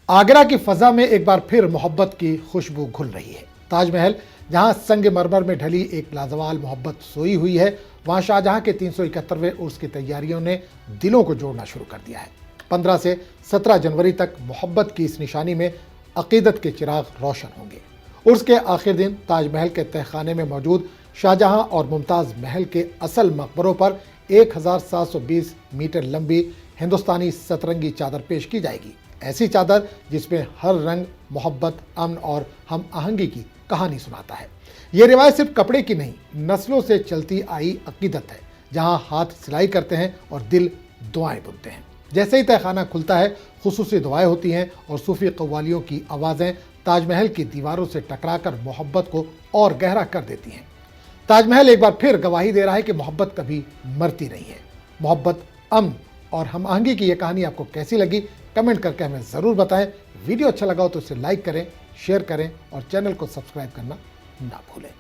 आगरा की फजा में एक बार फिर मोहब्बत की खुशबू घुल रही है। ताजमहल, जहां संगमरमर में ढली एक लाजवाल मोहब्बत सोई हुई है, वहां शाहजहां के 371वें उर्स की तैयारियों ने दिलों को जोड़ना शुरू कर दिया है। 15 से 17 जनवरी तक मोहब्बत की इस निशानी में अकीदत के चिराग रोशन होंगे। उर्स के आखिर दिन ताजमहल के तहखाने में मौजूद शाहजहां और मुमताज़ महल के असल मकबरों पर 1720 मीटर लंबी हिंदुस्तानी सतरंगी चादर पेश की जाएगी। ऐसी चादर जिसमें हर रंग मोहब्बत, अमन और हम आहंगी की कहानी सुनाता है। ये रिवायत सिर्फ कपड़े की नहीं, नस्लों से चलती आई अकीदत है, जहां हाथ सिलाई करते हैं और दिल दुआएं बुनते हैं। जैसे ही तहखाना खुलता है, खुसूसी दुआएं होती हैं और सूफी कव्वालियों की आवाज़ें ताजमहल की दीवारों से टकराकर मोहब्बत को और गहरा कर देती हैं। ताजमहल एक बार फिर गवाही दे रहा है कि मोहब्बत कभी मरती नहीं है। मोहब्बत, अमन और हम आहंगी की यह कहानी आपको कैसी लगी, कमेंट करके हमें ज़रूर बताएं। वीडियो अच्छा लगा हो तो इसे लाइक करें, शेयर करें और चैनल को सब्सक्राइब करना ना भूलें।